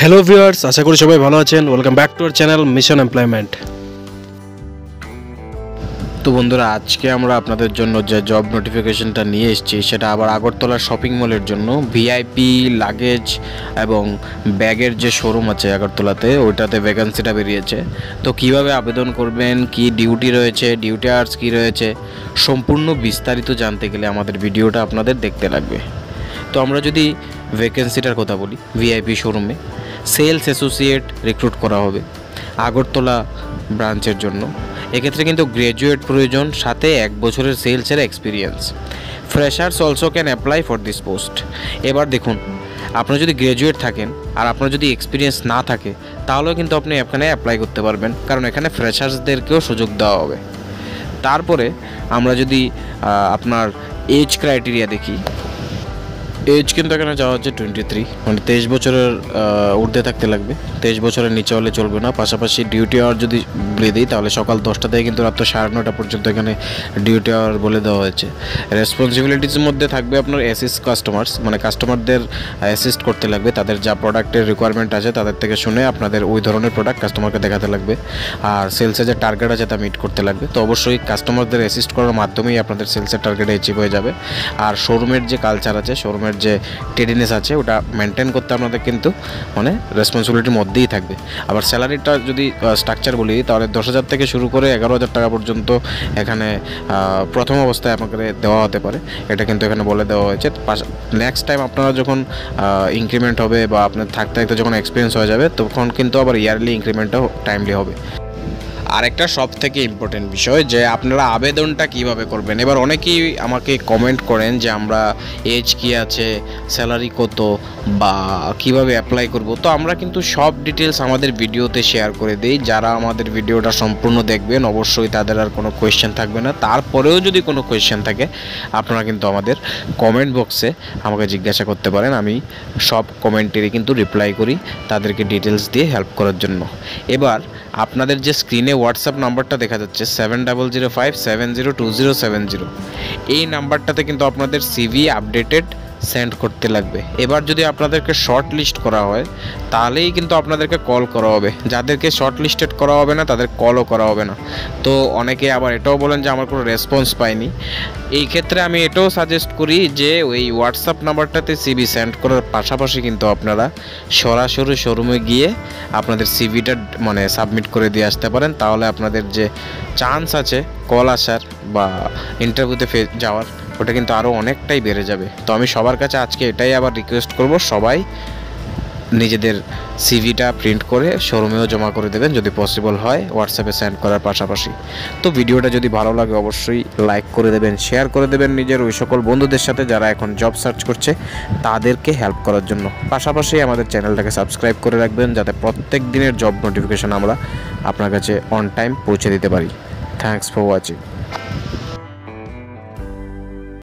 Hello viewers, আশা করি সবাই ভালো আছেন। Welcome back to our channel mission employment. তো বন্ধুরা, আজকে আমরা আপনাদের জন্য যে জব নোটিফিকেশনটা নিয়ে এসেছি সেটা আবার আগরতলা শপিং মলের জন্য। ভিআইপি লাগেজ এবং ব্যাগের যে শোরুম আছে আগরতলাতে, ওইটাতে ভ্যাকেন্সিটা বেরিয়েছে। তো কিভাবে আবেদন করবেন, কি ডিউটি রয়েছে, ডিউটি আওয়ার্স কী রয়েছে, সম্পূর্ণ বিস্তারিত জানতে গেলে আমাদের ভিডিওটা আপনাদের দেখতে লাগবে। তো আমরা যদি ভ্যাকেন্সিটার কথা বলি, ভিআইপি শোরুমে সেলস অ্যাসোসিয়েট রিক্রুট করা হবে আগরতলা ব্রাঞ্চের জন্য। এক্ষেত্রে কিন্তু গ্র্যাজুয়েট প্রয়োজন, সাথে 1 বছরের সেলসের experience. Freshers also can apply for this post. এবার দেখুন, আপনারা যদি গ্র্যাজুয়েট থাকেন আর আপনার যদি এক্সপিরিয়েন্স না থাকে, তাহলেও কিন্তু আপনি এখানে অ্যাপ্লাই করতে পারবেন, কারণ এখানে ফ্রেশার্সদেরকেও সুযোগ দেওয়া হবে। তারপরে আমরা যদি আপনার এজ ক্রাইটেরিয়া দেখি, এজ কিন্তু এখানে যাওয়া হচ্ছে 23, মানে 23 বছরের ঊর্ধ্বে থাকতে লাগবে। 23 বছরের নিচে হলে চলবে না। পাশাপাশি ডিউটি আওয়ার যদি বলে দিই, তাহলে সকাল 10টা থেকে কিন্তু রাত 9:30 পর্যন্ত এখানে ডিউটি আওয়ার বলে দেওয়া হয়েছে। রেসপন্সিবিলিটিসের মধ্যে থাকবে আপনার অ্যাসিস্ট কাস্টমার্স, মানে কাস্টমারদের অ্যাসিস্ট করতে লাগবে। তাদের যা প্রোডাক্টের রিকোয়ারমেন্ট আছে তাদের থেকে শুনে আপনাদের ওই ধরনের প্রোডাক্ট কাস্টমারকে দেখাতে লাগবে। আর সেলসের যে টার্গেট আছে তা মিট করতে লাগবে। তো অবশ্যই কাস্টমারদের অ্যাসিস্ট করার মাধ্যমেই আপনাদের সেলসের টার্গেট অ্যাচিভ হয়ে যাবে। আর শোরুমের যে কালচার আছে, শোরুমের যে টেডিনেস আছে, ওটা মেনটেন করতে আপনাদের কিন্তু মানে রেসপন্সিবিলিটির মধ্যেই থাকবে। আবার স্যালারিটা যদি স্ট্রাকচার বলি, তাহলে 10,000 থেকে শুরু করে 11,000 টাকা পর্যন্ত এখানে প্রথম অবস্থায় আপনাকে দেওয়া হতে পারে। এটা কিন্তু এখানে বলে দেওয়া হয়েছে। নেক্সট টাইম আপনারা যখন ইনক্রিমেন্ট হবে বা আপনার থাকতে থাকতে যখন এক্সপিরিয়েন্স হয়ে যাবে, তখন কিন্তু আবার ইয়ারলি ইনক্রিমেন্টটাও টাইমলি হবে। আরেকটা সব থেকে ইম্পর্টেন্ট বিষয় যে আপনারা আবেদনটা কিভাবে করবেন। এবার অনেকেই আমাকে কমেন্ট করেন যে আমরা এজ কি আছে, স্যালারি কত, বা কিভাবে অ্যাপ্লাই করব। তো আমরা কিন্তু সব ডিটেলস আমাদের ভিডিওতে শেয়ার করে দিই। যারা আমাদের ভিডিওটা সম্পূর্ণ দেখবেন, অবশ্যই তাদের আর কোনো কোয়েশ্চেন থাকবে না। তারপরেও যদি কোনো কোয়েশ্চেন থাকে, আপনারা কিন্তু আমাদের কমেন্ট বক্সে আমাকে জিজ্ঞাসা করতে পারেন। আমি সব কমেন্টেরই কিন্তু রিপ্লাই করি, তাদেরকে ডিটেলস দিয়ে হেল্প করার জন্য। এবার আপনাদের যে স্ক্রিনে হোয়াটসঅ্যাপ নাম্বারটা দেখা যাচ্ছে 7005702070, এই নাম্বারটাতে কিন্তু আপনাদের সিভি আপডেটেড সেন্ড করতে লাগবে। এবার যদি আপনাদেরকে শর্ট লিস্ট করা হয়, তাহলেই কিন্তু আপনাদেরকে কল করা হবে। যাদেরকে শর্ট লিস্টেড করা হবে না, তাদের কলও করা হবে না। তো অনেকে আবার এটাও বলেন যে আমার কোনো রেসপন্স পাইনি। এই ক্ষেত্রে আমি এটাও সাজেস্ট করি যে ওই হোয়াটসঅ্যাপ নাম্বারটাতে সিভি সেন্ড করার পাশাপাশি কিন্তু আপনারা সরাসরি শোরুমে গিয়ে আপনাদের সিভিটা মানে সাবমিট করে দিয়ে আসতে পারেন। তাহলে আপনাদের যে চান্স আছে কল আসার বা ইন্টারভিউতে যাওয়ার, ওটা কিন্তু আরও অনেকটাই বেড়ে যাবে। তো আমি সবার কাছে আজকে এটাই আবার রিকোয়েস্ট করব, সবাই নিজেদের সিভিটা প্রিন্ট করে শোরুমেও জমা করে দেবেন যদি পসিবল হয়, হোয়াটসঅ্যাপে সেন্ড করার পাশাপাশি। তো ভিডিওটা যদি ভালো লাগে অবশ্যই লাইক করে দেবেন, শেয়ার করে দেবেন নিজের ওই সকল বন্ধুদের সাথে যারা এখন জব সার্চ করছে, তাদেরকে হেল্প করার জন্য। পাশাপাশি আমাদের চ্যানেলটাকে সাবস্ক্রাইব করে রাখবেন, যাতে প্রত্যেক দিনের জব নোটিফিকেশন আমরা আপনার কাছে অন টাইম পৌঁছে দিতে পারি। Thanks for watching.